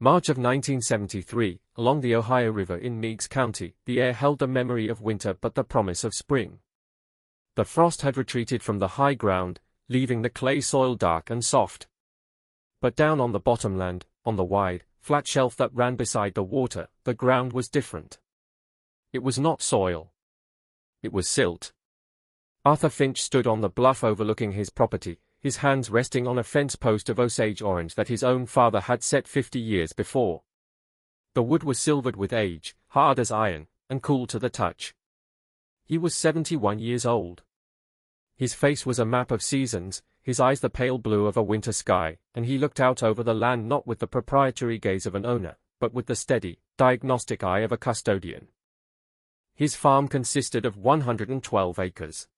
March of 1973, along the Ohio River in Meigs County, the air held the memory of winter but the promise of spring. The frost had retreated from the high ground, leaving the clay soil dark and soft. But down on the bottomland, on the wide, flat shelf that ran beside the water, the ground was different. It was not soil. It was silt. Arthur Finch stood on the bluff overlooking his property, his hands resting on a fence post of Osage orange that his own father had set 50 years before. The wood was silvered with age, hard as iron, and cool to the touch. He was 71 years old. His face was a map of seasons, his eyes the pale blue of a winter sky, and he looked out over the land not with the proprietary gaze of an owner, but with the steady, diagnostic eye of a custodian. His farm consisted of 112 acres.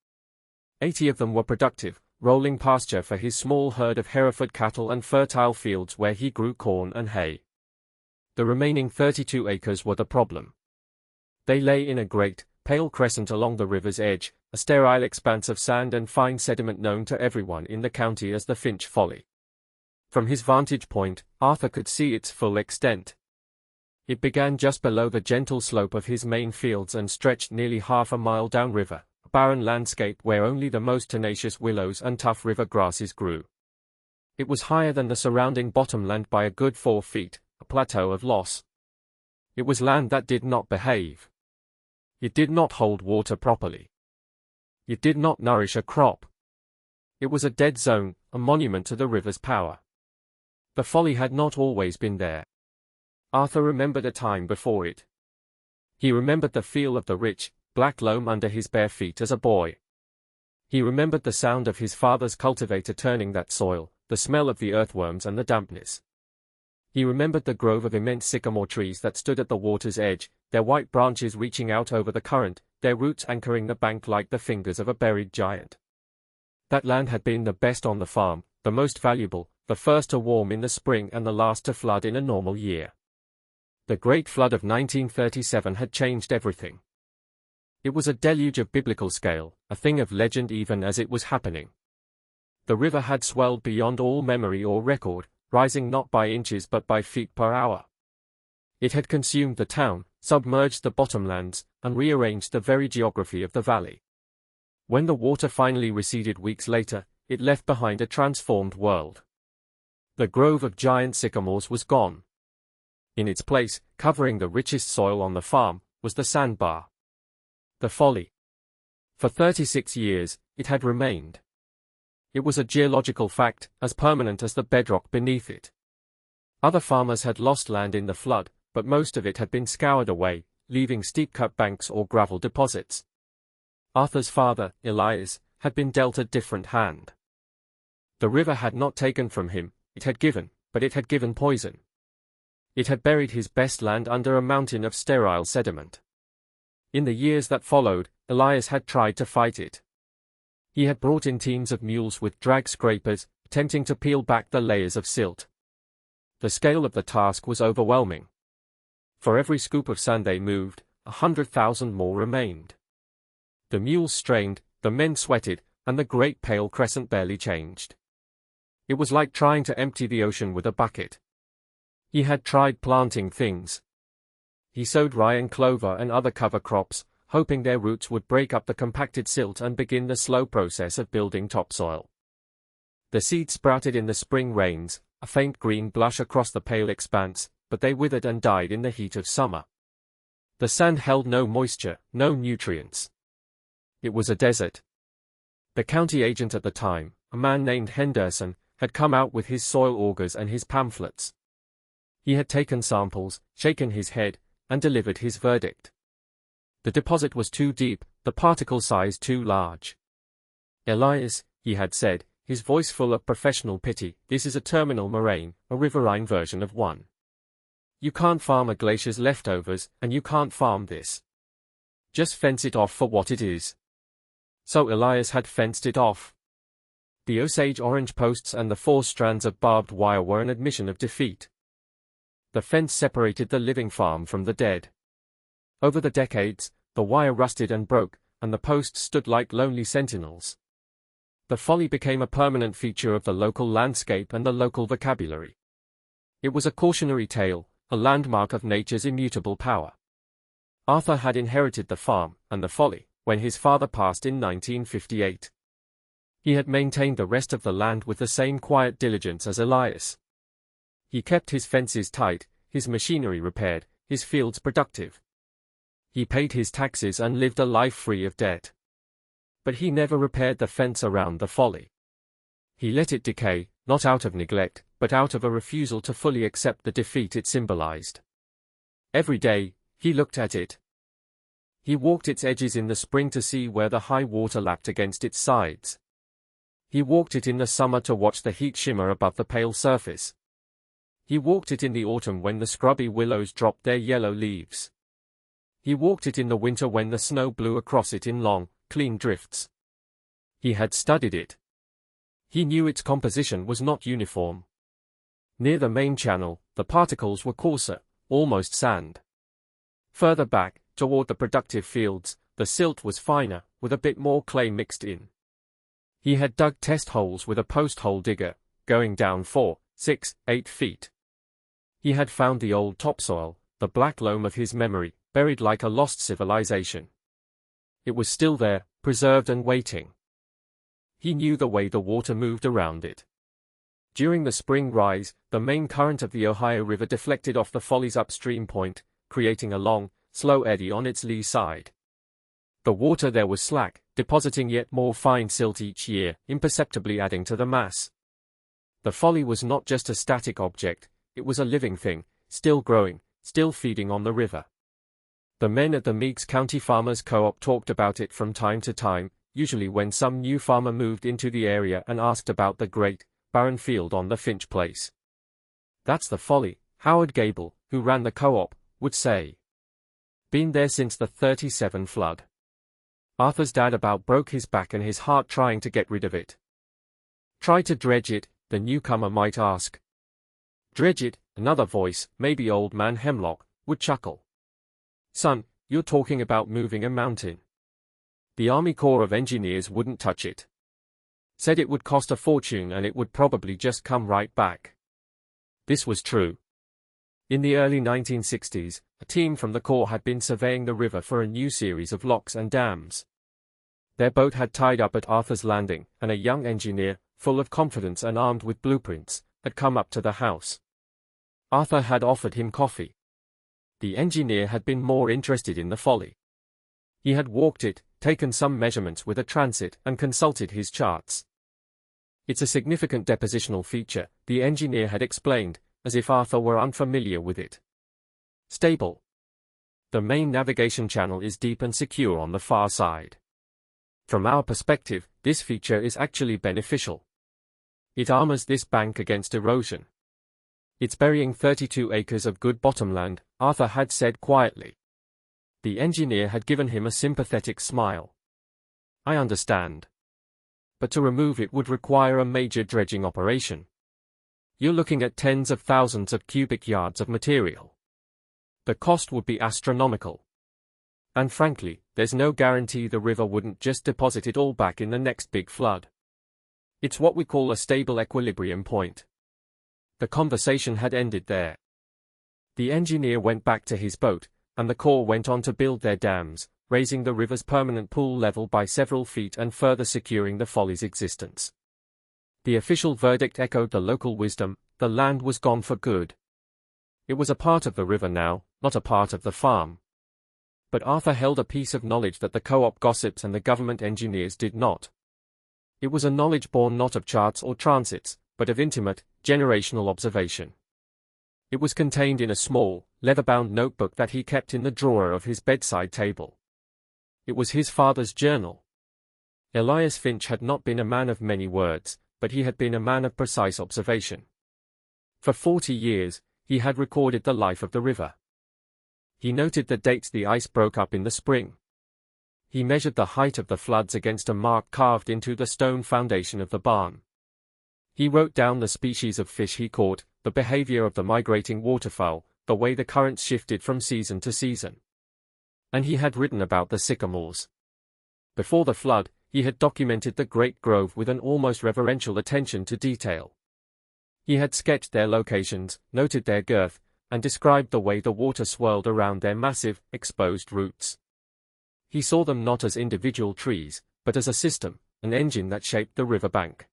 80 of them were productive, rolling pasture for his small herd of Hereford cattle and fertile fields where he grew corn and hay. The remaining 32 acres were the problem. They lay in a great, pale crescent along the river's edge, a sterile expanse of sand and fine sediment known to everyone in the county as the Finch Folly. From his vantage point, Arthur could see its full extent. It began just below the gentle slope of his main fields and stretched nearly half a mile downriver, a barren landscape where only the most tenacious willows and tough river grasses grew. It was higher than the surrounding bottomland by a good 4 feet, a plateau of loss. It was land that did not behave. It did not hold water properly. It did not nourish a crop. It was a dead zone, a monument to the river's power. The folly had not always been there. Arthur remembered a time before it. He remembered the feel of the rich, black loam under his bare feet as a boy. He remembered the sound of his father's cultivator turning that soil, the smell of the earthworms and the dampness. He remembered the grove of immense sycamore trees that stood at the water's edge, their white branches reaching out over the current, their roots anchoring the bank like the fingers of a buried giant. That land had been the best on the farm, the most valuable, the first to warm in the spring and the last to flood in a normal year. The Great Flood of 1937 had changed everything. It was a deluge of biblical scale, a thing of legend even as it was happening. The river had swelled beyond all memory or record, rising not by inches but by feet per hour. It had consumed the town, submerged the bottomlands, and rearranged the very geography of the valley. When the water finally receded weeks later, it left behind a transformed world. The grove of giant sycamores was gone. In its place, covering the richest soil on the farm, was the sandbar. The folly. For 36 years, it had remained. It was a geological fact, as permanent as the bedrock beneath it. Other farmers had lost land in the flood, but most of it had been scoured away, leaving steep-cut banks or gravel deposits. Arthur's father, Elias, had been dealt a different hand. The river had not taken from him, it had given, but it had given poison. It had buried his best land under a mountain of sterile sediment. In the years that followed, Elias had tried to fight it. He had brought in teams of mules with drag scrapers, attempting to peel back the layers of silt. The scale of the task was overwhelming. For every scoop of sand they moved, 100,000 more remained. The mules strained, the men sweated, and the great pale crescent barely changed. It was like trying to empty the ocean with a bucket. He had tried planting things. He sowed rye and clover and other cover crops, hoping their roots would break up the compacted silt and begin the slow process of building topsoil. The seeds sprouted in the spring rains, a faint green blush across the pale expanse, but they withered and died in the heat of summer. The sand held no moisture, no nutrients. It was a desert. The county agent at the time, a man named Henderson, had come out with his soil augers and his pamphlets. He had taken samples, shaken his head, and delivered his verdict. The deposit was too deep, the particle size too large. Elias, he had said, his voice full of professional pity, this is a terminal moraine, a riverine version of one. You can't farm a glacier's leftovers, and you can't farm this. Just fence it off for what it is. So Elias had fenced it off. The Osage orange posts and the 4 strands of barbed wire were an admission of defeat. The fence separated the living farm from the dead. Over the decades, the wire rusted and broke, and the posts stood like lonely sentinels. The folly became a permanent feature of the local landscape and the local vocabulary. It was a cautionary tale, a landmark of nature's immutable power. Arthur had inherited the farm and the folly when his father passed in 1958. He had maintained the rest of the land with the same quiet diligence as Elias. He kept his fences tight, his machinery repaired, his fields productive. He paid his taxes and lived a life free of debt. But he never repaired the fence around the folly. He let it decay, not out of neglect, but out of a refusal to fully accept the defeat it symbolized. Every day, he looked at it. He walked its edges in the spring to see where the high water lapped against its sides. He walked it in the summer to watch the heat shimmer above the pale surface. He walked it in the autumn when the scrubby willows dropped their yellow leaves. He walked it in the winter when the snow blew across it in long, clean drifts. He had studied it. He knew its composition was not uniform. Near the main channel, the particles were coarser, almost sand. Further back, toward the productive fields, the silt was finer, with a bit more clay mixed in. He had dug test holes with a post-hole digger, going down 4, 6, 8 feet. He had found the old topsoil, the black loam of his memory, buried like a lost civilization. It was still there, preserved and waiting. He knew the way the water moved around it. During the spring rise, the main current of the Ohio River deflected off the folly's upstream point, creating a long, slow eddy on its lee side. The water there was slack, depositing yet more fine silt each year, imperceptibly adding to the mass. The folly was not just a static object, it was a living thing, still growing, still feeding on the river. The men at the Meigs County Farmers Co-op talked about it from time to time, usually when some new farmer moved into the area and asked about the great, barren field on the Finch place. "That's the folly," Howard Gable, who ran the co-op, would say. "Been there since the '37 flood. Arthur's dad about broke his back and his heart trying to get rid of it." "Try to dredge it," the newcomer might ask. "Dredge it," another voice, maybe Old Man Hemlock, would chuckle. "Son, you're talking about moving a mountain. The Army Corps of Engineers wouldn't touch it. Said it would cost a fortune and it would probably just come right back." This was true. In the early 1960s, a team from the Corps had been surveying the river for a new series of locks and dams. Their boat had tied up at Arthur's Landing, and a young engineer, full of confidence and armed with blueprints, had come up to the house. Arthur had offered him coffee. The engineer had been more interested in the folly. He had walked it, taken some measurements with a transit, and consulted his charts. "It's a significant depositional feature," the engineer had explained, as if Arthur were unfamiliar with it. "Stable. The main navigation channel is deep and secure on the far side. From our perspective, this feature is actually beneficial. It armors this bank against erosion. It's burying 32 acres of good bottomland," Arthur had said quietly. The engineer had given him a sympathetic smile. "I understand. But to remove it would require a major dredging operation. You're looking at tens of thousands of cubic yards of material. The cost would be astronomical. And frankly, there's no guarantee the river wouldn't just deposit it all back in the next big flood. It's what we call a stable equilibrium point." The conversation had ended there. The engineer went back to his boat, and the Corps went on to build their dams, raising the river's permanent pool level by several feet and further securing the folly's existence. The official verdict echoed the local wisdom: the land was gone for good. It was a part of the river now, not a part of the farm. But Arthur held a piece of knowledge that the co-op gossips and the government engineers did not. It was a knowledge born not of charts or transits, but of intimate, generational observation. It was contained in a small, leather-bound notebook that he kept in the drawer of his bedside table. It was his father's journal. Elias Finch had not been a man of many words, but he had been a man of precise observation. For 40 years, he had recorded the life of the river. He noted the dates the ice broke up in the spring. He measured the height of the floods against a mark carved into the stone foundation of the barn. He wrote down the species of fish he caught, the behavior of the migrating waterfowl, the way the currents shifted from season to season. And he had written about the sycamores. Before the flood, he had documented the great grove with an almost reverential attention to detail. He had sketched their locations, noted their girth, and described the way the water swirled around their massive, exposed roots. He saw them not as individual trees, but as a system, an engine that shaped the riverbank.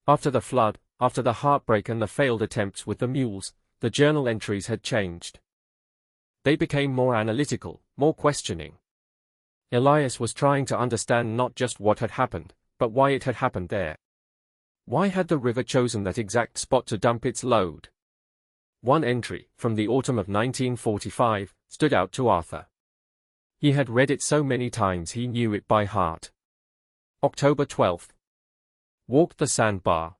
After the flood, after the heartbreak and the failed attempts with the mules, the journal entries had changed. They became more analytical, more questioning. Elias was trying to understand not just what had happened, but why it had happened there. Why had the river chosen that exact spot to dump its load? One entry, from the autumn of 1945, stood out to Arthur. He had read it so many times he knew it by heart. October 12th. Walked the sandbar.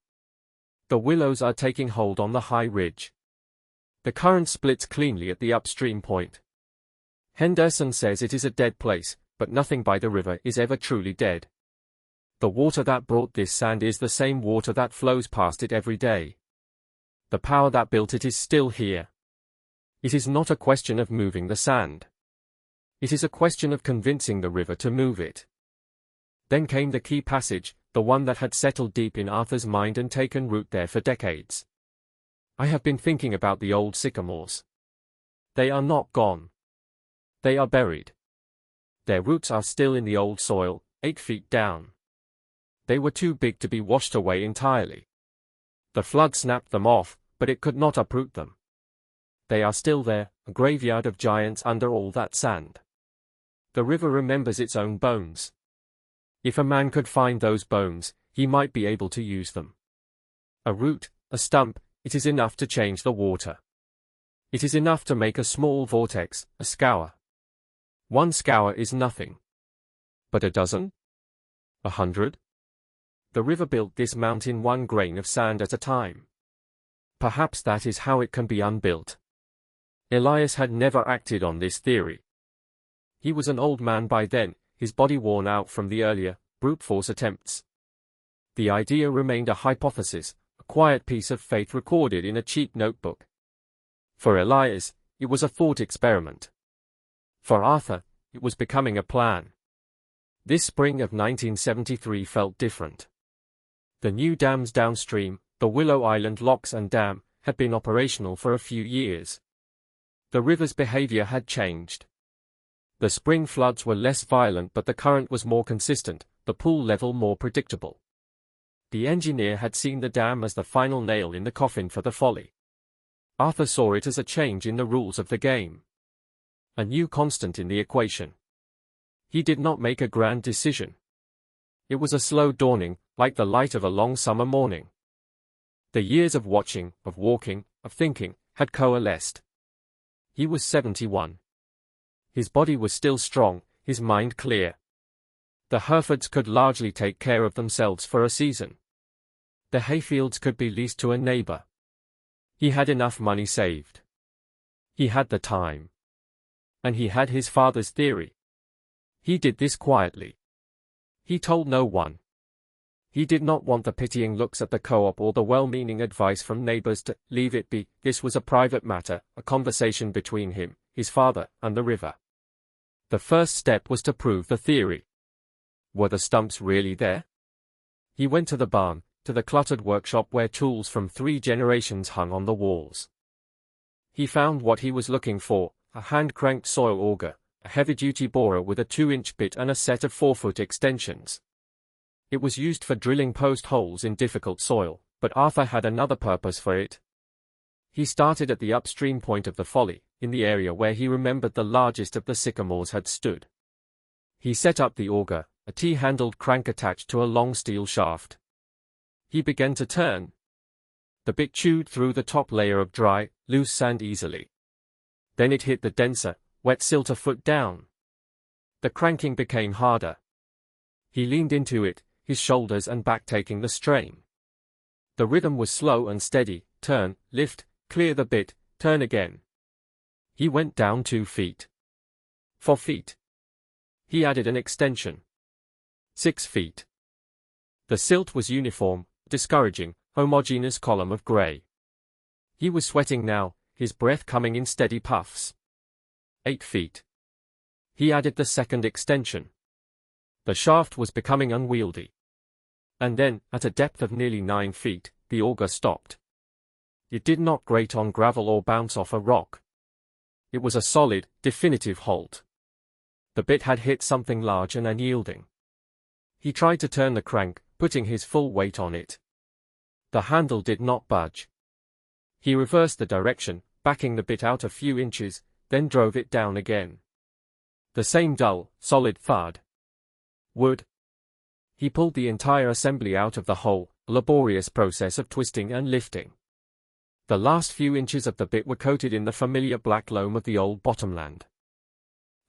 The willows are taking hold on the high ridge. The current splits cleanly at the upstream point. Henderson says it is a dead place, but nothing by the river is ever truly dead. The water that brought this sand is the same water that flows past it every day. The power that built it is still here. It is not a question of moving the sand. It is a question of convincing the river to move it. Then came the key passage, the one that had settled deep in Arthur's mind and taken root there for decades. I have been thinking about the old sycamores. They are not gone. They are buried. Their roots are still in the old soil, 8 feet down. They were too big to be washed away entirely. The flood snapped them off, but it could not uproot them. They are still there, a graveyard of giants under all that sand. The river remembers its own bones. If a man could find those bones, he might be able to use them. A root, a stump, it is enough to change the water. It is enough to make a small vortex, a scour. One scour is nothing. But a dozen? 100? The river built this mountain one grain of sand at a time. Perhaps that is how it can be unbuilt. Elias had never acted on this theory. He was an old man by then, his body worn out from the earlier, brute force attempts. The idea remained a hypothesis, a quiet piece of faith recorded in a cheap notebook. For Elias, it was a thought experiment. For Arthur, it was becoming a plan. This spring of 1973 felt different. The new dams downstream, the Willow Island locks and dam, had been operational for a few years. The river's behavior had changed. The spring floods were less violent, but the current was more consistent, the pool level more predictable. The engineer had seen the dam as the final nail in the coffin for the folly. Arthur saw it as a change in the rules of the game. A new constant in the equation. He did not make a grand decision. It was a slow dawning, like the light of a long summer morning. The years of watching, of walking, of thinking, had coalesced. He was 71. His body was still strong, his mind clear. The Herefords could largely take care of themselves for a season. The hayfields could be leased to a neighbor. He had enough money saved. He had the time. And he had his father's theory. He did this quietly. He told no one. He did not want the pitying looks at the co-op or the well-meaning advice from neighbors to leave it be. This was a private matter, a conversation between him, his father, and the river. The first step was to prove the theory. Were the stumps really there? He went to the barn, to the cluttered workshop where tools from 3 generations hung on the walls. He found what he was looking for, a hand-cranked soil auger, a heavy-duty borer with a 2-inch bit and a set of 4-foot extensions. It was used for drilling post holes in difficult soil, but Arthur had another purpose for it. He started at the upstream point of the folly, in the area where he remembered the largest of the sycamores had stood. He set up the auger, a T-handled crank attached to a long steel shaft. He began to turn. The bit chewed through the top layer of dry, loose sand easily. Then it hit the denser, wet silt a foot down. The cranking became harder. He leaned into it, his shoulders and back taking the strain. The rhythm was slow and steady, turn, lift, clear the bit, turn again. He went down 2 feet. 4 feet. He added an extension. 6 feet. The silt was uniform, discouraging, homogeneous column of gray. He was sweating now, his breath coming in steady puffs. 8 feet. He added the second extension. The shaft was becoming unwieldy. And then, at a depth of nearly 9 feet, the auger stopped. It did not grate on gravel or bounce off a rock. It was a solid, definitive halt. The bit had hit something large and unyielding. He tried to turn the crank, putting his full weight on it. The handle did not budge. He reversed the direction, backing the bit out a few inches, then drove it down again. The same dull, solid thud. Wood. He pulled the entire assembly out of the hole, a laborious process of twisting and lifting. The last few inches of the bit were coated in the familiar black loam of the old bottomland.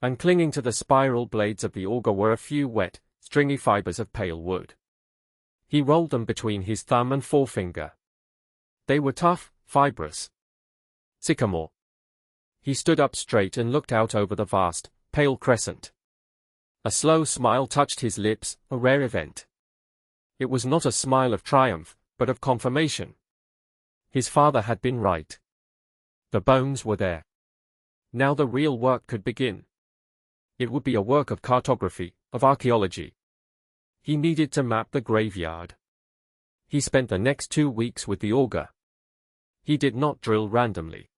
And clinging to the spiral blades of the auger were a few wet, stringy fibers of pale wood. He rolled them between his thumb and forefinger. They were tough, fibrous. Sycamore. He stood up straight and looked out over the vast, pale crescent. A slow smile touched his lips, a rare event. It was not a smile of triumph, but of confirmation. His father had been right. The bones were there. Now the real work could begin. It would be a work of cartography, of archaeology. He needed to map the graveyard. He spent the next 2 weeks with the auger. He did not drill randomly.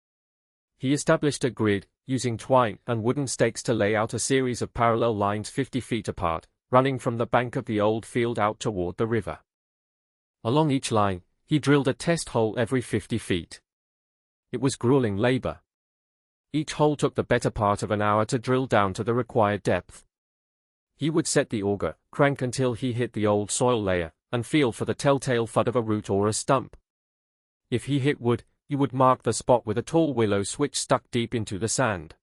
He established a grid, using twine and wooden stakes to lay out a series of parallel lines 50 feet apart, running from the bank of the old field out toward the river. Along each line, he drilled a test hole every 50 feet. It was grueling labor. Each hole took the better part of an hour to drill down to the required depth. He would set the auger, crank until he hit the old soil layer, and feel for the telltale thud of a root or a stump. If he hit wood, he would mark the spot with a tall willow switch stuck deep into the sand.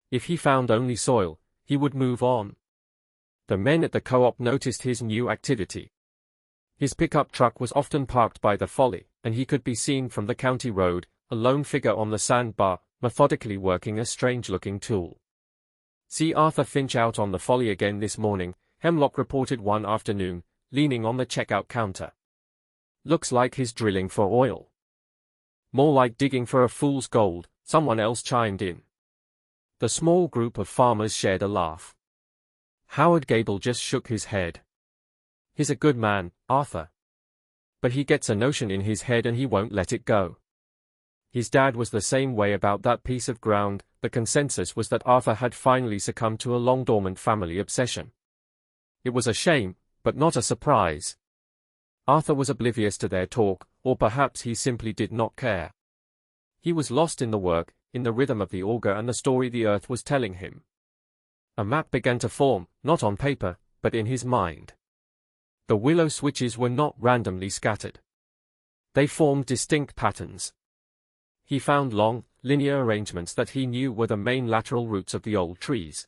If he found only soil, he would move on. The men at the co-op noticed his new activity. His pickup truck was often parked by the folly, and he could be seen from the county road, a lone figure on the sandbar, methodically working a strange-looking tool. "See Arthur Finch out on the folly again this morning," Hemlock reported one afternoon, leaning on the checkout counter. "Looks like he's drilling for oil." "More like digging for a fool's gold," someone else chimed in. The small group of farmers shared a laugh. Howard Gable just shook his head. "He's a good man, Arthur. But he gets a notion in his head and he won't let it go." His dad was the same way about that piece of ground. The consensus was that Arthur had finally succumbed to a long-dormant family obsession. It was a shame, but not a surprise. Arthur was oblivious to their talk, or perhaps he simply did not care. He was lost in the work, in the rhythm of the auger and the story the earth was telling him. A map began to form, not on paper, but in his mind. The willow switches were not randomly scattered. They formed distinct patterns. He found long, linear arrangements that he knew were the main lateral roots of the old trees.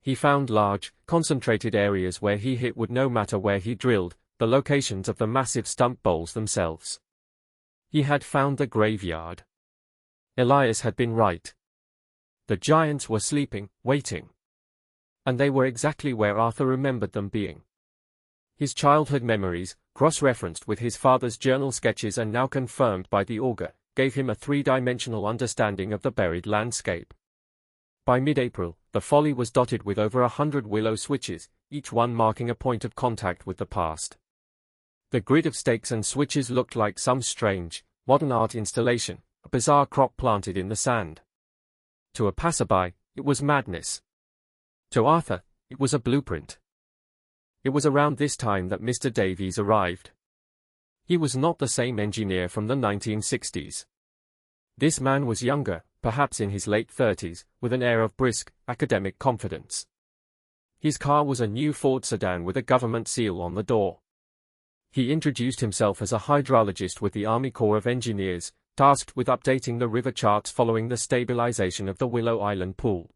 He found large, concentrated areas where he hit wood no matter where he drilled, the locations of the massive stump bowls themselves. He had found the graveyard. Elias had been right. The giants were sleeping, waiting. And they were exactly where Arthur remembered them being. His childhood memories, cross-referenced with his father's journal sketches and now confirmed by the auger, gave him a three-dimensional understanding of the buried landscape. By mid-April, the folly was dotted with over 100 willow switches, each one marking a point of contact with the past. The grid of stakes and switches looked like some strange, modern art installation, a bizarre crop planted in the sand. To a passerby, it was madness. To Arthur, it was a blueprint. It was around this time that Mr. Davies arrived. He was not the same engineer from the 1960s. This man was younger, perhaps in his late 30s, with an air of brisk, academic confidence. His car was a new Ford sedan with a government seal on the door. He introduced himself as a hydrologist with the Army Corps of Engineers, tasked with updating the river charts following the stabilization of the Willow Island pool.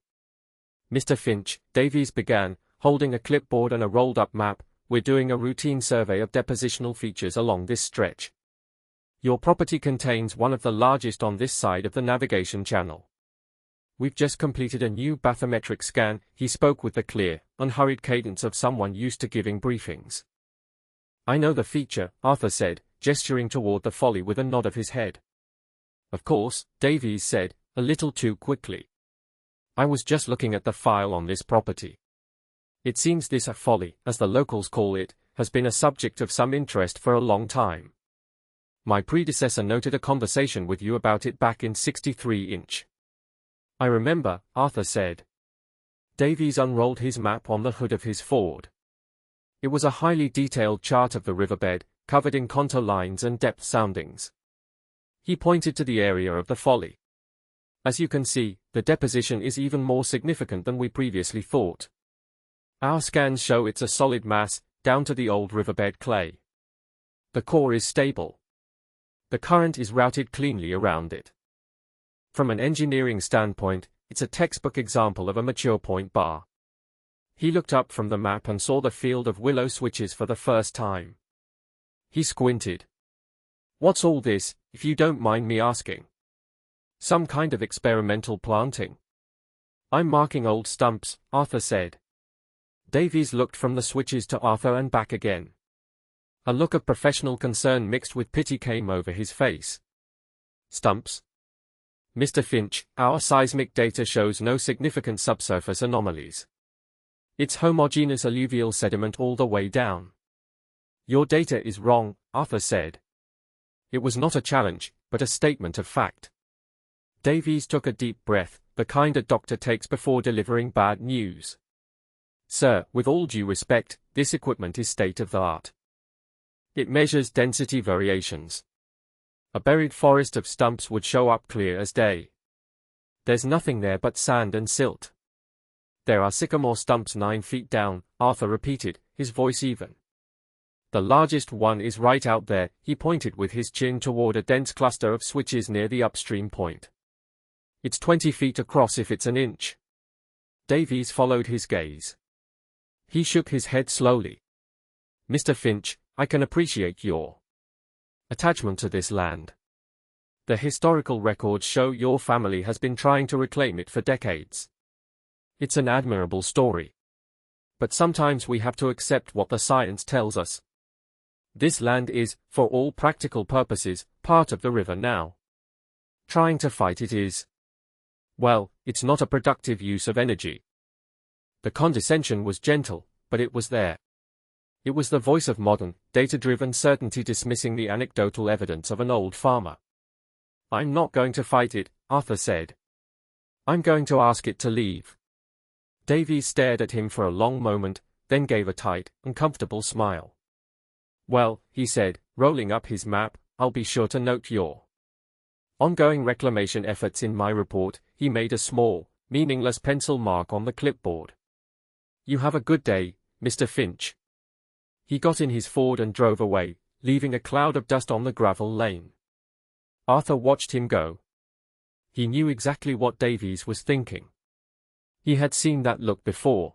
"Mr. Finch," Davies began, holding a clipboard and a rolled-up map, "we're doing a routine survey of depositional features along this stretch. Your property contains one of the largest on this side of the navigation channel. We've just completed a new bathymetric scan," he spoke with the clear, unhurried cadence of someone used to giving briefings. "I know the feature," Arthur said, gesturing toward the folly with a nod of his head. "Of course," Davies said, a little too quickly. "I was just looking at the file on this property. It seems this folly, as the locals call it, has been a subject of some interest for a long time. My predecessor noted a conversation with you about it back in 63-inch. I remember, Arthur said. Davies unrolled his map on the hood of his Ford. It was a highly detailed chart of the riverbed, covered in contour lines and depth soundings. He pointed to the area of the folly. As you can see, the deposition is even more significant than we previously thought. Our scans show it's a solid mass, down to the old riverbed clay. The core is stable. The current is routed cleanly around it. From an engineering standpoint, it's a textbook example of a mature point bar. He looked up from the map and saw the field of willow switches for the first time. He squinted. What's all this, if you don't mind me asking? Some kind of experimental planting? I'm marking old stumps, Arthur said. Davies looked from the switches to Arthur and back again. A look of professional concern mixed with pity came over his face. Stumps? Mr. Finch, our seismic data shows no significant subsurface anomalies. It's homogeneous alluvial sediment all the way down. Your data is wrong, Arthur said. It was not a challenge, but a statement of fact. Davies took a deep breath, the kind a doctor takes before delivering bad news. Sir, with all due respect, this equipment is state-of-the-art. It measures density variations. A buried forest of stumps would show up clear as day. There's nothing there but sand and silt. There are sycamore stumps 9 feet down, Arthur repeated, his voice even. The largest one is right out there, he pointed with his chin toward a dense cluster of switches near the upstream point. It's 20 feet across if it's an inch. Davies followed his gaze. He shook his head slowly. Mr. Finch, I can appreciate your attachment to this land. The historical records show your family has been trying to reclaim it for decades. It's an admirable story. But sometimes we have to accept what the science tells us. This land is, for all practical purposes, part of the river now. Trying to fight it is, well, it's not a productive use of energy. The condescension was gentle, but it was there. It was the voice of modern, data-driven certainty dismissing the anecdotal evidence of an old farmer. I'm not going to fight it, Arthur said. I'm going to ask it to leave. Davies stared at him for a long moment, then gave a tight, uncomfortable smile. Well, he said, rolling up his map, I'll be sure to note your ongoing reclamation efforts in my report. He made a small, meaningless pencil mark on the clipboard. You have a good day, Mr. Finch. He got in his Ford and drove away, leaving a cloud of dust on the gravel lane. Arthur watched him go. He knew exactly what Davies was thinking. He had seen that look before.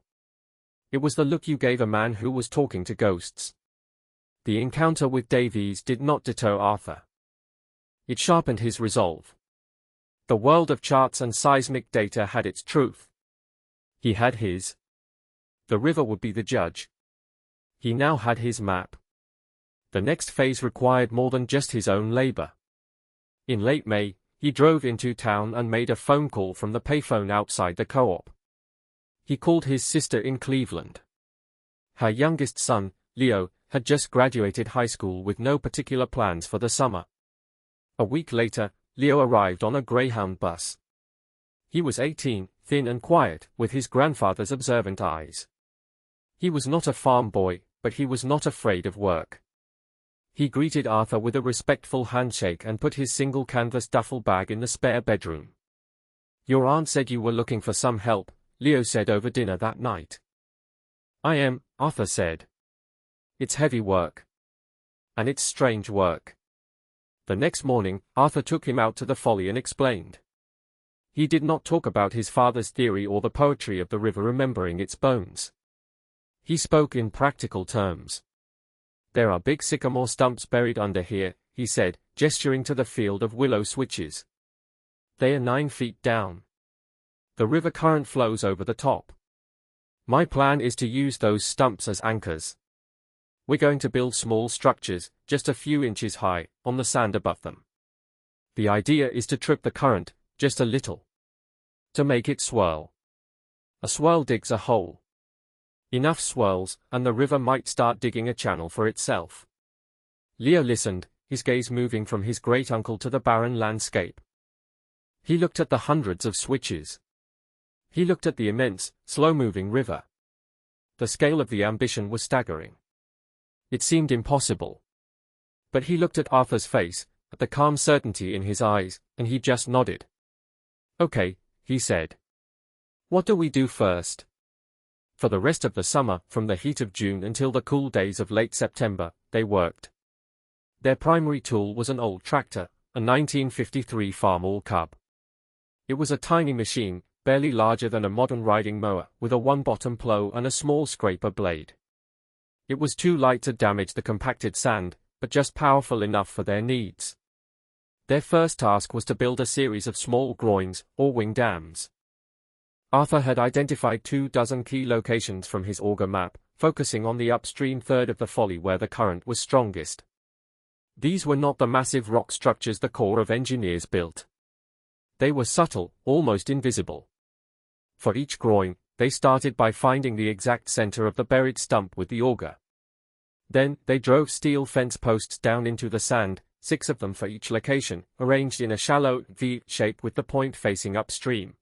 It was the look you gave a man who was talking to ghosts. The encounter with Davies did not deter Arthur. It sharpened his resolve. The world of charts and seismic data had its truth. He had his. The river would be the judge. He now had his map. The next phase required more than just his own labor. In late May, he drove into town and made a phone call from the payphone outside the co-op. He called his sister in Cleveland. Her youngest son, Leo, had just graduated high school with no particular plans for the summer. A week later, Leo arrived on a Greyhound bus. He was 18, thin and quiet, with his grandfather's observant eyes. He was not a farm boy, but he was not afraid of work. He greeted Arthur with a respectful handshake and put his single canvas duffel bag in the spare bedroom. Your aunt said you were looking for some help, Leo said over dinner that night. I am, Arthur said. It's heavy work. And it's strange work. The next morning, Arthur took him out to the folly and explained. He did not talk about his father's theory or the poetry of the river remembering its bones. He spoke in practical terms. There are big sycamore stumps buried under here, he said, gesturing to the field of willow switches. They are 9 feet down. The river current flows over the top. My plan is to use those stumps as anchors. We're going to build small structures, just a few inches high, on the sand above them. The idea is to trip the current, just a little. To make it swirl. A swirl digs a hole. Enough swirls, and the river might start digging a channel for itself. Leo listened, his gaze moving from his great-uncle to the barren landscape. He looked at the hundreds of switches. He looked at the immense, slow-moving river. The scale of the ambition was staggering. It seemed impossible. But he looked at Arthur's face, at the calm certainty in his eyes, and he just nodded. "Okay," he said. "What do we do first?" For the rest of the summer, from the heat of June until the cool days of late September, they worked. Their primary tool was an old tractor, a 1953 Farmall Cub. It was a tiny machine, barely larger than a modern riding mower, with a one-bottom plow and a small scraper blade. It was too light to damage the compacted sand, but just powerful enough for their needs. Their first task was to build a series of small groins, or wing dams. Arthur had identified 24 key locations from his auger map, focusing on the upstream third of the folly where the current was strongest. These were not the massive rock structures the Corps of Engineers built. They were subtle, almost invisible. For each groin, they started by finding the exact center of the buried stump with the auger. Then, they drove steel fence posts down into the sand, 6 of them for each location, arranged in a shallow V shape with the point facing upstream.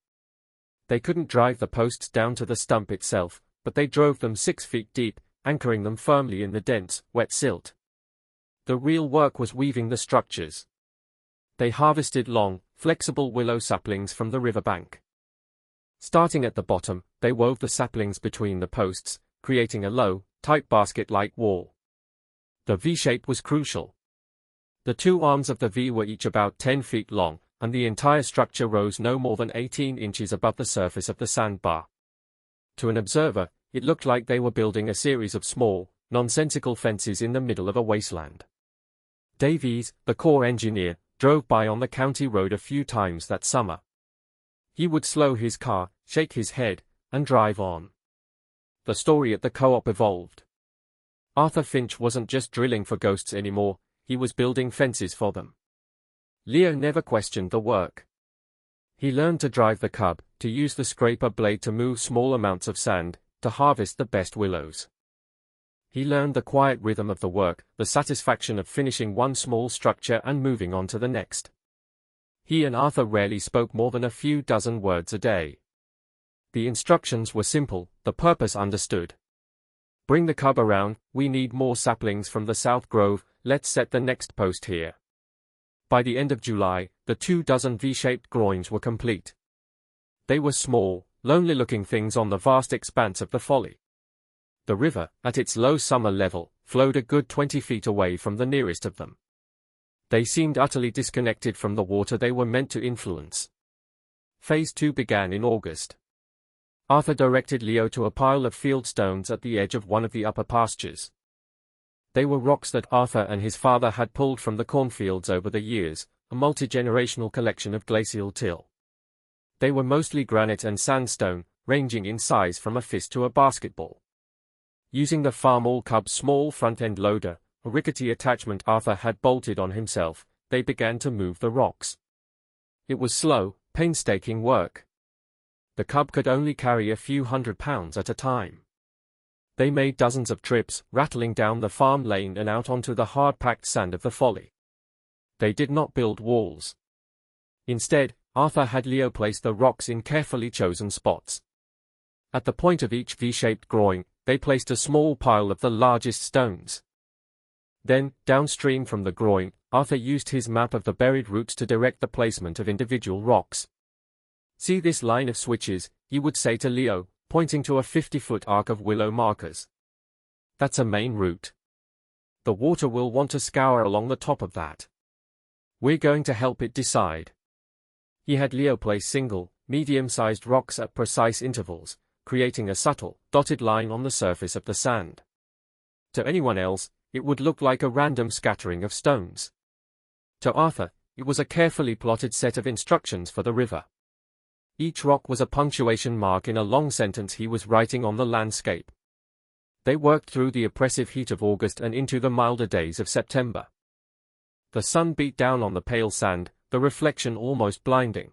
They couldn't drive the posts down to the stump itself, but they drove them 6 feet deep, anchoring them firmly in the dense, wet silt. The real work was weaving the structures. They harvested long, flexible willow saplings from the riverbank. Starting at the bottom, they wove the saplings between the posts, creating a low, tight basket-like wall. The V-shape was crucial. The 2 arms of the V were each about 10 feet long, and the entire structure rose no more than 18 inches above the surface of the sandbar. To an observer, it looked like they were building a series of small, nonsensical fences in the middle of a wasteland. Davies, the Corps engineer, drove by on the county road a few times that summer. He would slow his car, shake his head, and drive on. The story at the co-op evolved. Arthur Finch wasn't just drilling for ghosts anymore, he was building fences for them. Leo never questioned the work. He learned to drive the Cub, to use the scraper blade to move small amounts of sand, to harvest the best willows. He learned the quiet rhythm of the work, the satisfaction of finishing one small structure and moving on to the next. He and Arthur rarely spoke more than a few dozen words a day. The instructions were simple, the purpose understood. Bring the Cub around, we need more saplings from the South Grove, let's set the next post here. By the end of July, the 24 V-shaped groins were complete. They were small, lonely-looking things on the vast expanse of the folly. The river, at its low summer level, flowed a good 20 feet away from the nearest of them. They seemed utterly disconnected from the water they were meant to influence. Phase 2 began in August. Arthur directed Leo to a pile of field stones at the edge of one of the upper pastures. They were rocks that Arthur and his father had pulled from the cornfields over the years, a multi-generational collection of glacial till. They were mostly granite and sandstone, ranging in size from a fist to a basketball. Using the Farmall Cub's small front-end loader, a rickety attachment Arthur had bolted on himself, they began to move the rocks. It was slow, painstaking work. The Cub could only carry a few £100 at a time. They made dozens of trips, rattling down the farm lane and out onto the hard-packed sand of the folly. They did not build walls. Instead, Arthur had Leo place the rocks in carefully chosen spots. At the point of each V-shaped groin, they placed a small pile of the largest stones. Then, downstream from the groin, Arthur used his map of the buried roots to direct the placement of individual rocks. See this line of switches, he would say to Leo, pointing to a 50-foot arc of willow markers. That's a main route. The water will want to scour along the top of that. We're going to help it decide. He had Leo place single, medium-sized rocks at precise intervals, creating a subtle, dotted line on the surface of the sand. To anyone else, it would look like a random scattering of stones. To Arthur, it was a carefully plotted set of instructions for the river. Each rock was a punctuation mark in a long sentence he was writing on the landscape. They worked through the oppressive heat of August and into the milder days of September. The sun beat down on the pale sand, the reflection almost blinding.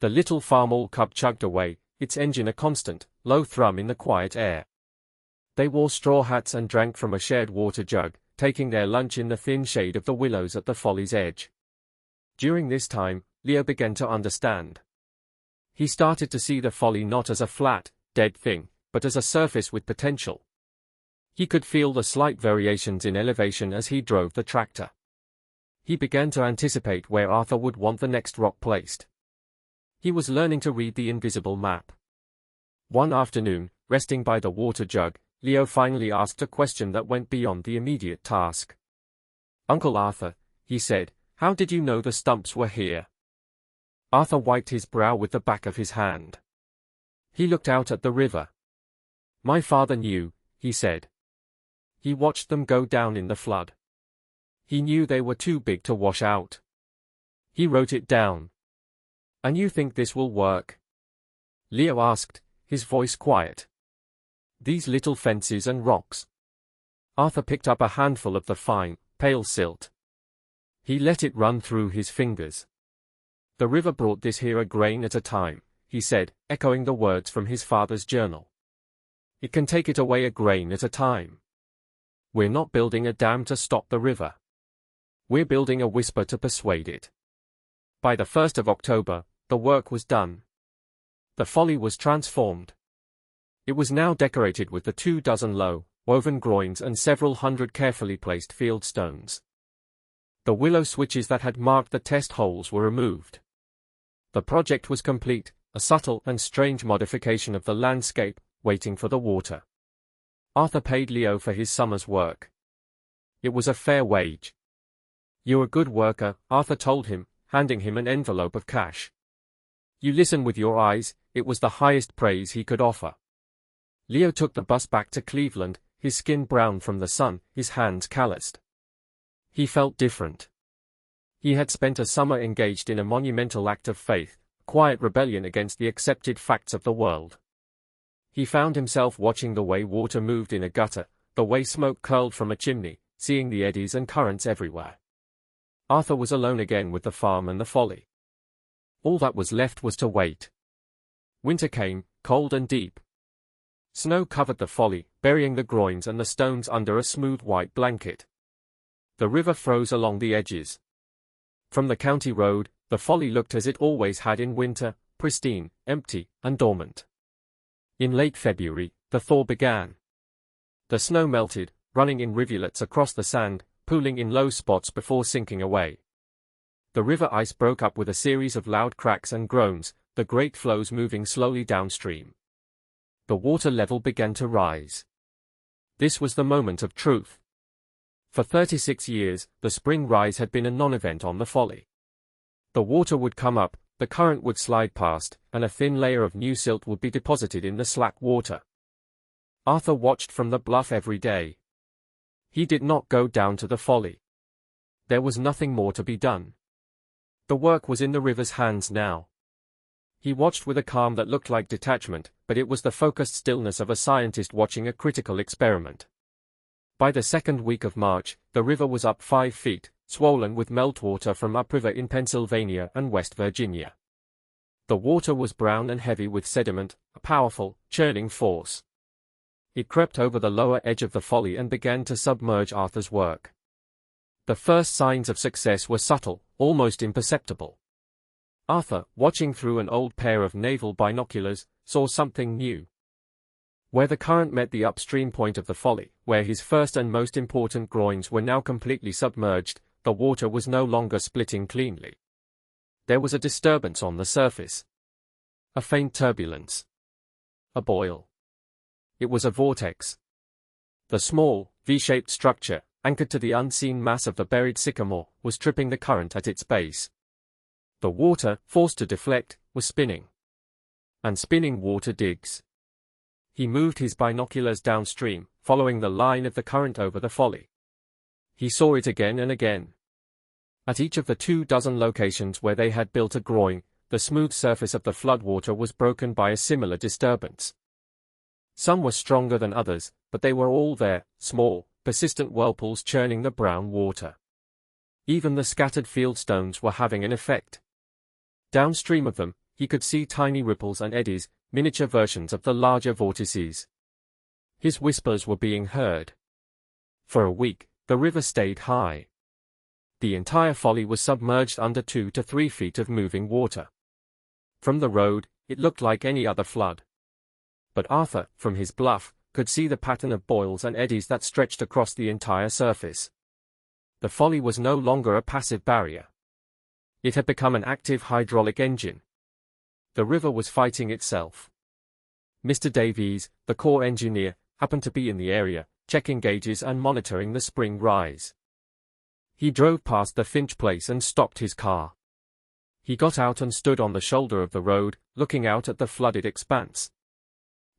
The little Farmall Cub chugged away, its engine a constant, low thrum in the quiet air. They wore straw hats and drank from a shared water jug, taking their lunch in the thin shade of the willows at the folly's edge. During this time, Leo began to understand. He started to see the folly not as a flat, dead thing, but as a surface with potential. He could feel the slight variations in elevation as he drove the tractor. He began to anticipate where Arthur would want the next rock placed. He was learning to read the invisible map. One afternoon, resting by the water jug, Leo finally asked a question that went beyond the immediate task. "Uncle Arthur," he said, "how did you know the stumps were here?" Arthur wiped his brow with the back of his hand. He looked out at the river. "My father knew," he said. "He watched them go down in the flood. He knew they were too big to wash out. He wrote it down." "And you think this will work?" Leo asked, his voice quiet. "These little fences and rocks?" Arthur picked up a handful of the fine, pale silt. He let it run through his fingers. "The river brought this here a grain at a time," he said, echoing the words from his father's journal. "It can take it away a grain at a time. We're not building a dam to stop the river. We're building a whisper to persuade it." By the 1st of October, the work was done. The folly was transformed. It was now decorated with the 24 low, woven groins and several hundred carefully placed field stones. The willow switches that had marked the test holes were removed. The project was complete, a subtle and strange modification of the landscape, waiting for the water. Arthur paid Leo for his summer's work. It was a fair wage. "You're a good worker," Arthur told him, handing him an envelope of cash. "You listen with your eyes," it was the highest praise he could offer. Leo took the bus back to Cleveland, his skin brown from the sun, his hands calloused. He felt different. He had spent a summer engaged in a monumental act of faith, quiet rebellion against the accepted facts of the world. He found himself watching the way water moved in a gutter, the way smoke curled from a chimney, seeing the eddies and currents everywhere. Arthur was alone again with the farm and the folly. All that was left was to wait. Winter came, cold and deep. Snow covered the folly, burying the groins and the stones under a smooth white blanket. The river froze along the edges. From the county road, the folly looked as it always had in winter, pristine, empty, and dormant. In late February, the thaw began. The snow melted, running in rivulets across the sand, pooling in low spots before sinking away. The river ice broke up with a series of loud cracks and groans, the great flows moving slowly downstream. The water level began to rise. This was the moment of truth. For 36 years, the spring rise had been a non-event on the folly. The water would come up, the current would slide past, and a thin layer of new silt would be deposited in the slack water. Arthur watched from the bluff every day. He did not go down to the folly. There was nothing more to be done. The work was in the river's hands now. He watched with a calm that looked like detachment, but it was the focused stillness of a scientist watching a critical experiment. By the second week of March, the river was up 5 feet, swollen with meltwater from upriver in Pennsylvania and West Virginia. The water was brown and heavy with sediment, a powerful, churning force. It crept over the lower edge of the folly and began to submerge Arthur's work. The first signs of success were subtle, almost imperceptible. Arthur, watching through an old pair of naval binoculars, saw something new. Where the current met the upstream point of the folly, where his first and most important groins were now completely submerged, the water was no longer splitting cleanly. There was a disturbance on the surface. A faint turbulence. A boil. It was a vortex. The small, V-shaped structure, anchored to the unseen mass of the buried sycamore, was tripping the current at its base. The water, forced to deflect, was spinning. And spinning water digs. He moved his binoculars downstream, following the line of the current over the folly. He saw it again and again. At each of the 24 locations where they had built a groin, the smooth surface of the floodwater was broken by a similar disturbance. Some were stronger than others, but they were all there, small, persistent whirlpools churning the brown water. Even the scattered field stones were having an effect. Downstream of them, he could see tiny ripples and eddies, miniature versions of the larger vortices. His whispers were being heard. For a week, The river stayed high. The entire folly was submerged under 2 to 3 feet of moving water. From the road, it looked like any other flood. But Arthur, from his bluff, could see the pattern of boils and eddies that stretched across the entire surface. The folly was no longer a passive barrier. It had become an active hydraulic engine. The river was fighting itself. Mr. Davies, the Corps engineer, happened to be in the area, checking gauges and monitoring the spring rise. He drove past the Finch place and stopped his car. He got out and stood on the shoulder of the road, looking out at the flooded expanse.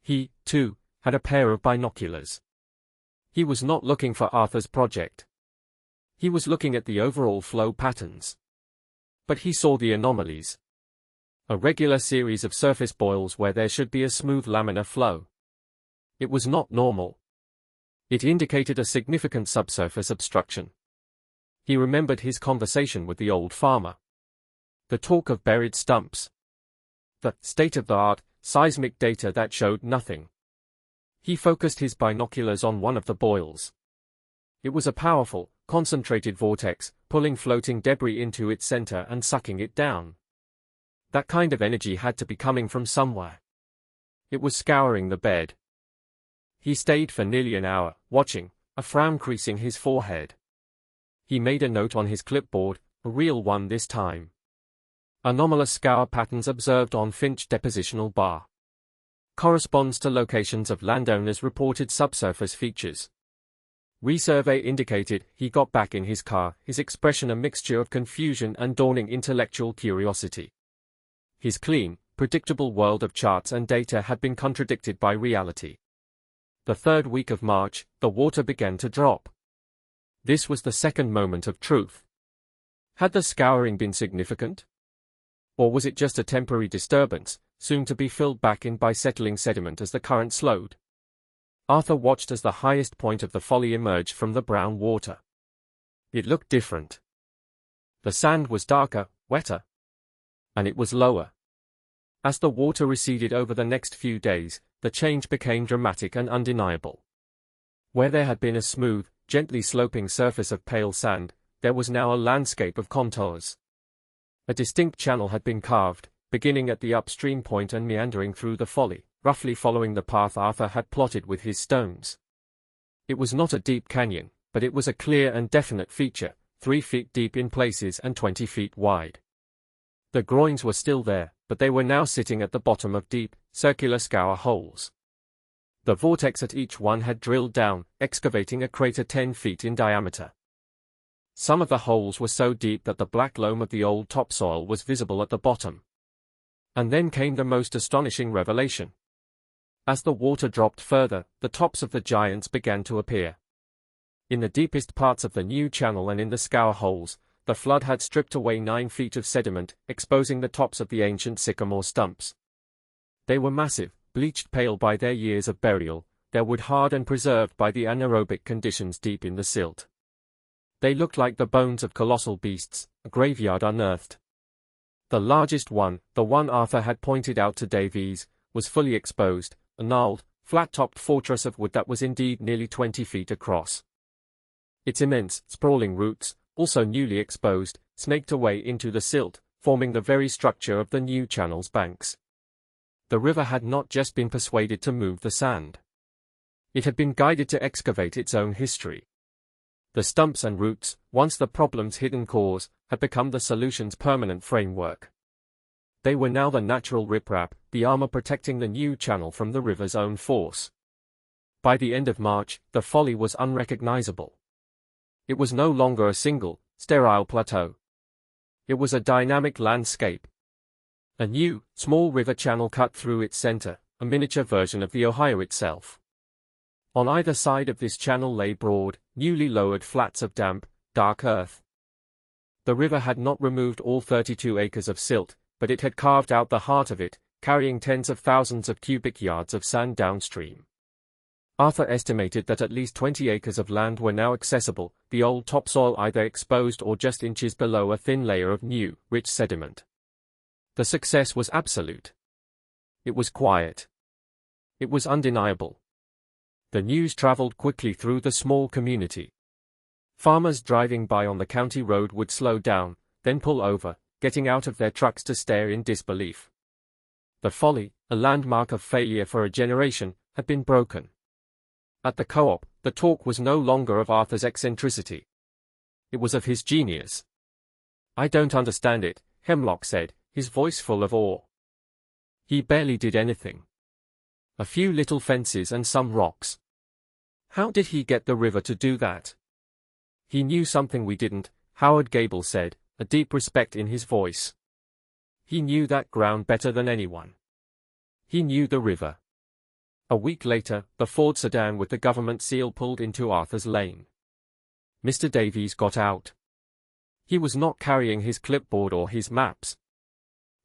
He, too, had a pair of binoculars. He was not looking for Arthur's project. He was looking at the overall flow patterns. But he saw the anomalies. A regular series of surface boils where there should be a smooth laminar flow. It was not normal. It indicated a significant subsurface obstruction. He remembered his conversation with the old farmer. The talk of buried stumps. The state-of-the-art seismic data that showed nothing. He focused his binoculars on one of the boils. It was a powerful, concentrated vortex, pulling floating debris into its center and sucking it down. That kind of energy had to be coming from somewhere. It was scouring the bed. He stayed for nearly an hour, watching, a frown creasing his forehead. He made a note on his clipboard, a real one this time. Anomalous scour patterns observed on Finch depositional bar. Corresponds to locations of landowners' reported subsurface features. Resurvey indicated. He got back in his car, his expression a mixture of confusion and dawning intellectual curiosity. His clean, predictable world of charts and data had been contradicted by reality. The third week of March, the water began to drop. This was the second moment of truth. Had the scouring been significant? Or was it just a temporary disturbance, soon to be filled back in by settling sediment as the current slowed? Arthur watched as the highest point of the folly emerged from the brown water. It looked different. The sand was darker, wetter. And it was lower. As the water receded over the next few days, the change became dramatic and undeniable. Where there had been a smooth, gently sloping surface of pale sand, there was now a landscape of contours. A distinct channel had been carved, beginning at the upstream point and meandering through the folly, roughly following the path Arthur had plotted with his stones. It was not a deep canyon, but it was a clear and definite feature, 3 feet deep in places and 20 feet wide. The groins were still there, but they were now sitting at the bottom of deep, circular scour holes. The vortex at each one had drilled down, excavating a crater 10 feet in diameter. Some of the holes were so deep that the black loam of the old topsoil was visible at the bottom. And then came the most astonishing revelation. As the water dropped further, the tops of the giants began to appear. In the deepest parts of the new channel and in the scour holes, the flood had stripped away 9 feet of sediment, exposing the tops of the ancient sycamore stumps. They were massive, bleached pale by their years of burial, their wood hard and preserved by the anaerobic conditions deep in the silt. They looked like the bones of colossal beasts, a graveyard unearthed. The largest one, the one Arthur had pointed out to Davies, was fully exposed, a gnarled, flat-topped fortress of wood that was indeed nearly 20 feet across. Its immense, sprawling roots, also newly exposed, snaked away into the silt, forming the very structure of the new channel's banks. The river had not just been persuaded to move the sand. It had been guided to excavate its own history. The stumps and roots, once the problem's hidden cause, had become the solution's permanent framework. They were now the natural riprap, the armor protecting the new channel from the river's own force. By the end of March, the folly was unrecognizable. It was no longer a single, sterile plateau. It was a dynamic landscape. A new, small river channel cut through its center, a miniature version of the Ohio itself. On either side of this channel lay broad, newly lowered flats of damp, dark earth. The river had not removed all 32 acres of silt, but it had carved out the heart of it, carrying tens of thousands of cubic yards of sand downstream. Arthur estimated that at least 20 acres of land were now accessible, the old topsoil either exposed or just inches below a thin layer of new, rich sediment. The success was absolute. It was quiet. It was undeniable. The news traveled quickly through the small community. Farmers driving by on the county road would slow down, then pull over, getting out of their trucks to stare in disbelief. The folly, a landmark of failure for a generation, had been broken. At the co-op, the talk was no longer of Arthur's eccentricity. It was of his genius. "I don't understand it," Hemlock said, his voice full of awe. "He barely did anything. A few little fences and some rocks. How did he get the river to do that?" "He knew something we didn't," Howard Gable said, a deep respect in his voice. "He knew that ground better than anyone. He knew the river." A week later, the Ford sedan with the government seal pulled into Arthur's lane. Mr. Davies got out. He was not carrying his clipboard or his maps.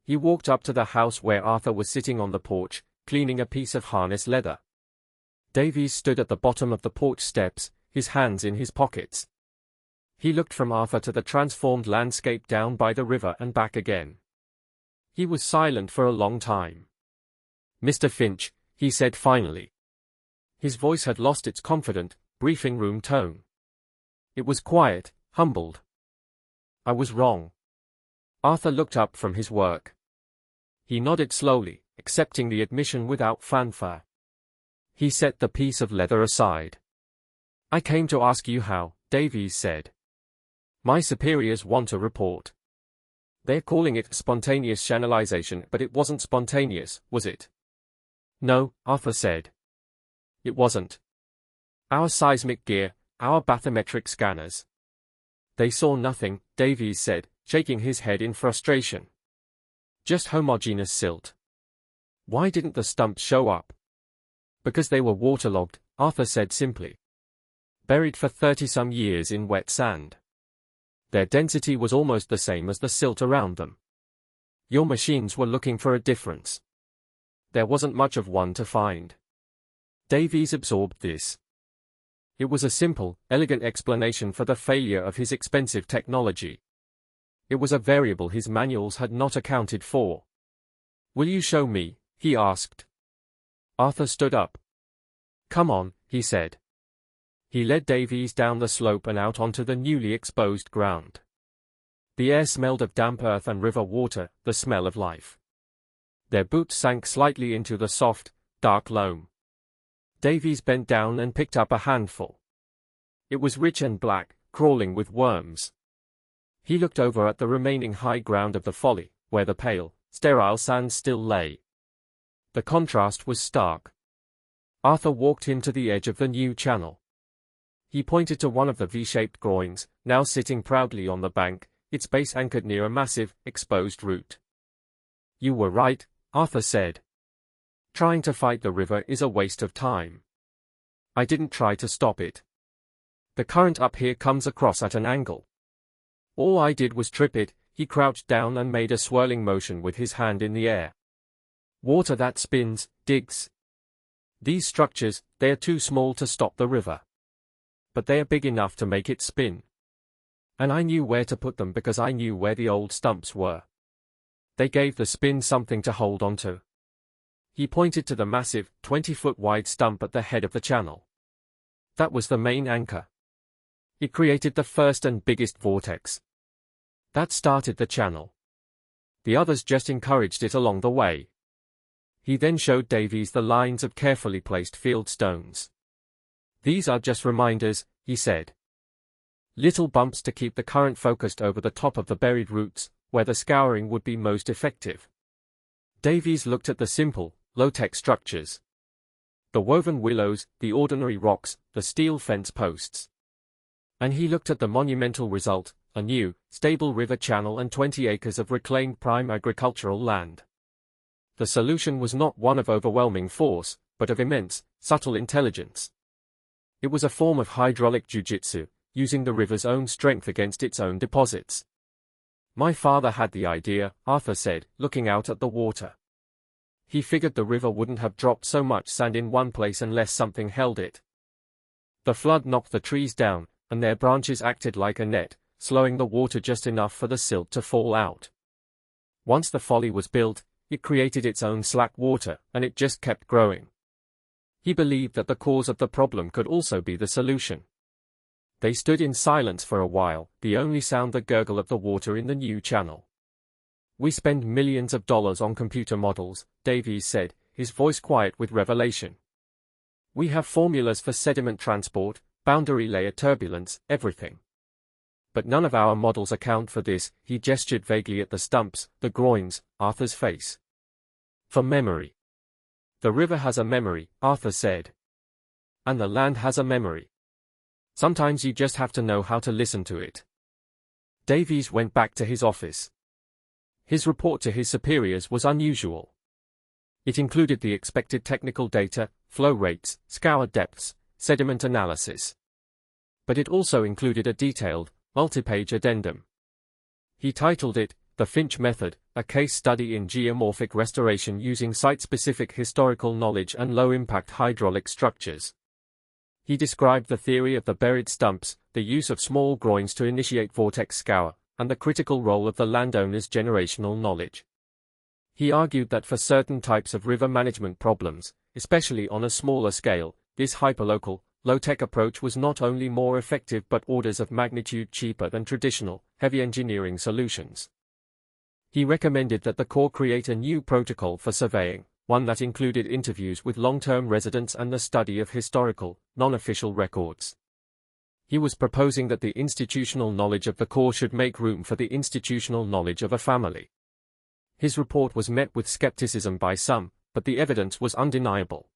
He walked up to the house where Arthur was sitting on the porch, cleaning a piece of harness leather. Davies stood at the bottom of the porch steps, his hands in his pockets. He looked from Arthur to the transformed landscape down by the river and back again. He was silent for a long time. "Mr. Finch," he said finally. His voice had lost its confident, briefing room tone. It was quiet, humbled. "I was wrong." Arthur looked up from his work. He nodded slowly, accepting the admission without fanfare. He set the piece of leather aside. "I came to ask you how," Davies said. "My superiors want a report. They're calling it spontaneous channelization, but it wasn't spontaneous, was it?" "No," Arthur said. "It wasn't. Our seismic gear, our bathymetric scanners. They saw nothing," Davies said, shaking his head in frustration. "Just homogeneous silt." "Why didn't the stumps show up?" "Because they were waterlogged," Arthur said simply. "Buried for 30-some years in wet sand. Their density was almost the same as the silt around them. Your machines were looking for a difference. There wasn't much of one to find." Davies absorbed this. It was a simple, elegant explanation for the failure of his expensive technology. It was a variable his manuals had not accounted for. "Will you show me?" he asked. Arthur stood up. "Come on," he said. He led Davies down the slope and out onto the newly exposed ground. The air smelled of damp earth and river water, the smell of life. Their boots sank slightly into the soft, dark loam. Davies bent down and picked up a handful. It was rich and black, crawling with worms. He looked over at the remaining high ground of the folly, where the pale, sterile sand still lay. The contrast was stark. Arthur walked him to the edge of the new channel. He pointed to one of the V-shaped groins, now sitting proudly on the bank, its base anchored near a massive, exposed root. "You were right," Arthur said. "Trying to fight the river is a waste of time. I didn't try to stop it. The current up here comes across at an angle. All I did was trip it." He crouched down and made a swirling motion with his hand in the air. "Water that spins, digs. These structures, they are too small to stop the river. But they are big enough to make it spin. And I knew where to put them because I knew where the old stumps were. They gave the spin something to hold onto." He pointed to the massive, 20-foot wide stump at the head of the channel. That was the main anchor. It created the first and biggest vortex. That started the channel. The others just encouraged it along the way. He then showed Davies the lines of carefully placed field stones. "These are just reminders," he said. "Little bumps to keep the current focused over the top of the buried roots, where the scouring would be most effective." Davies looked at the simple, low-tech structures. The woven willows, the ordinary rocks, the steel fence posts. And he looked at the monumental result, a new, stable river channel and 20 acres of reclaimed prime agricultural land. The solution was not one of overwhelming force, but of immense, subtle intelligence. It was a form of hydraulic jujitsu, using the river's own strength against its own deposits. "My father had the idea," Arthur said, looking out at the water. "He figured the river wouldn't have dropped so much sand in one place unless something held it. The flood knocked the trees down, and their branches acted like a net, slowing the water just enough for the silt to fall out. Once the folly was built, it created its own slack water, and it just kept growing. He believed that the cause of the problem could also be the solution. They stood in silence for a while, the only sound the gurgle of the water in the new channel. "We spend millions of dollars on computer models," Davies said, his voice quiet with revelation. "We have formulas for sediment transport, boundary layer turbulence, everything. But none of our models account for this." He gestured vaguely at the stumps, the groins, Arthur's face. "For memory. The river has a memory," Arthur said. "And the land has a memory. Sometimes you just have to know how to listen to it." Davies went back to his office. His report to his superiors was unusual. It included the expected technical data, flow rates, scour depths, sediment analysis. But it also included a detailed, multi-page addendum. He titled it, "The Finch Method, a Case Study in Geomorphic Restoration Using Site-Specific Historical Knowledge and Low-Impact Hydraulic Structures." He described the theory of the buried stumps, the use of small groins to initiate vortex scour, and the critical role of the landowner's generational knowledge. He argued that for certain types of river management problems, especially on a smaller scale, this hyperlocal, low-tech approach was not only more effective but orders of magnitude cheaper than traditional, heavy engineering solutions. He recommended that the Corps create a new protocol for surveying, one that included interviews with long-term residents and the study of historical, non-official records. He was proposing that the institutional knowledge of the Corps should make room for the institutional knowledge of a family. His report was met with skepticism by some, but the evidence was undeniable.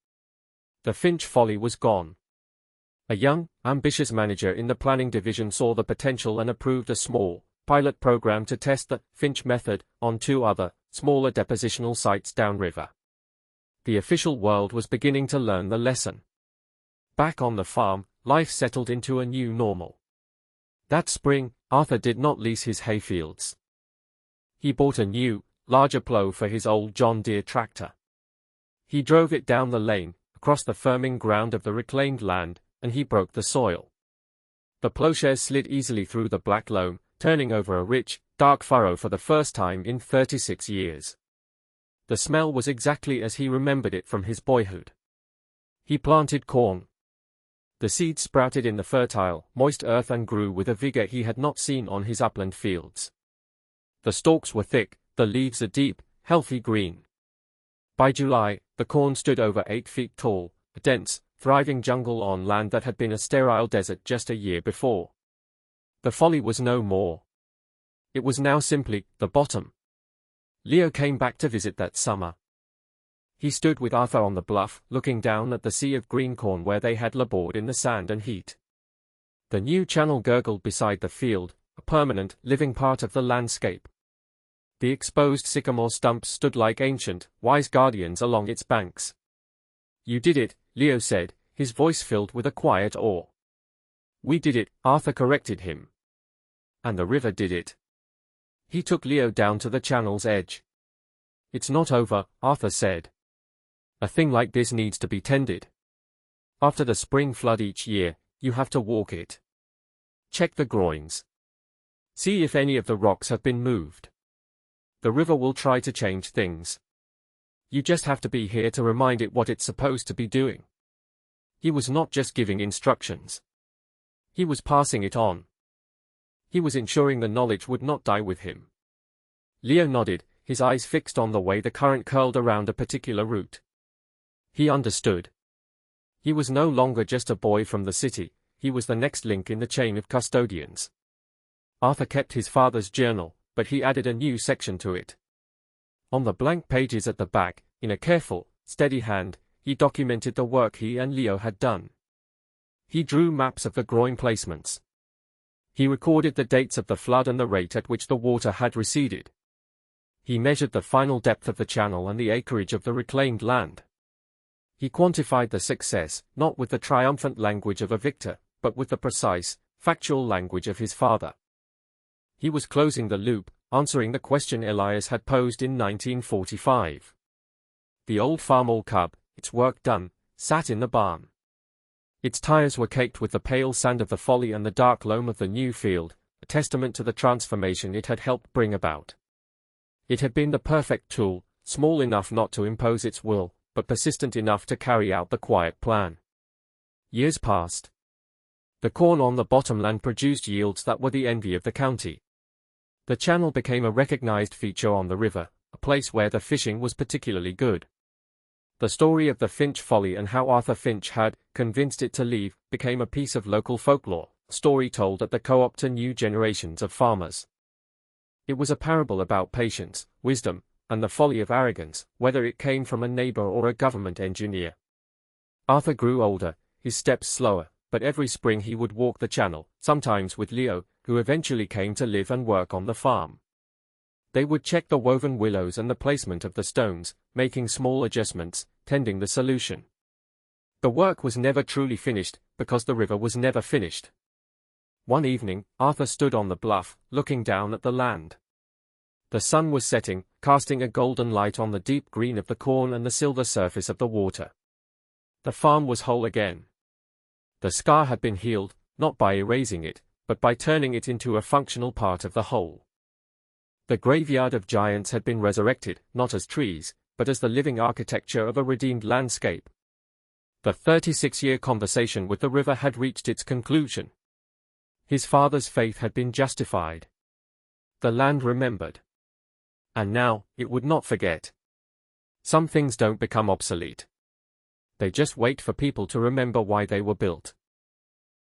The Finch folly was gone. A young, ambitious manager in the planning division saw the potential and approved a small, pilot program to test the Finch method on 2 other, smaller depositional sites downriver. The official world was beginning to learn the lesson. Back on the farm, life settled into a new normal. That spring, Arthur did not lease his hayfields. He bought a new, larger plow for his old John Deere tractor. He drove it down the lane, across the firming ground of the reclaimed land, and he broke the soil. The plowshares slid easily through the black loam, turning over a rich, dark furrow for the first time in 36 years. The smell was exactly as he remembered it from his boyhood. He planted corn. The seeds sprouted in the fertile, moist earth and grew with a vigor he had not seen on his upland fields. The stalks were thick, the leaves a deep, healthy green. By July, the corn stood over 8 feet tall, a dense, thriving jungle on land that had been a sterile desert just a year before. The folly was no more. It was now simply the bottom. Leo came back to visit that summer. He stood with Arthur on the bluff, looking down at the sea of green corn where they had labored in the sand and heat. The new channel gurgled beside the field, a permanent, living part of the landscape. The exposed sycamore stumps stood like ancient, wise guardians along its banks. "You did it," Leo said, his voice filled with a quiet awe. "We did it," Arthur corrected him. "And the river did it." He took Leo down to the channel's edge. "It's not over," Arthur said. "A thing like this needs to be tended. After the spring flood each year, you have to walk it. Check the groins. See if any of the rocks have been moved. The river will try to change things. You just have to be here to remind it what it's supposed to be doing." He was not just giving instructions. He was passing it on. He was ensuring the knowledge would not die with him. Leo nodded, his eyes fixed on the way the current curled around a particular route. He understood. He was no longer just a boy from the city, he was the next link in the chain of custodians. Arthur kept his father's journal, but he added a new section to it. On the blank pages at the back, in a careful, steady hand, he documented the work he and Leo had done. He drew maps of the groin placements. He recorded the dates of the flood and the rate at which the water had receded. He measured the final depth of the channel and the acreage of the reclaimed land. He quantified the success, not with the triumphant language of a victor, but with the precise, factual language of his father. He was closing the loop, answering the question Elias had posed in 1945. The old farm cub, its work done, sat in the barn. Its tires were caked with the pale sand of the folly and the dark loam of the new field, a testament to the transformation it had helped bring about. It had been the perfect tool, small enough not to impose its will, but persistent enough to carry out the quiet plan. Years passed. The corn on the bottomland produced yields that were the envy of the county. The channel became a recognized feature on the river, a place where the fishing was particularly good. The story of the Finch Folly and how Arthur Finch had convinced it to leave became a piece of local folklore, a story told at the co-op to new generations of farmers. It was a parable about patience, wisdom, and the folly of arrogance, whether it came from a neighbor or a government engineer. Arthur grew older, his steps slower, but every spring he would walk the channel, sometimes with Leo, who eventually came to live and work on the farm. They would check the woven willows and the placement of the stones, making small adjustments, tending the solution. The work was never truly finished, because the river was never finished. One evening, Arthur stood on the bluff, looking down at the land. The sun was setting, casting a golden light on the deep green of the corn and the silver surface of the water. The farm was whole again. The scar had been healed, not by erasing it, but by turning it into a functional part of the whole. The graveyard of giants had been resurrected, not as trees, but as the living architecture of a redeemed landscape. The 36-year conversation with the river had reached its conclusion. His father's faith had been justified. The land remembered. And now, it would not forget. Some things don't become obsolete. They just wait for people to remember why they were built.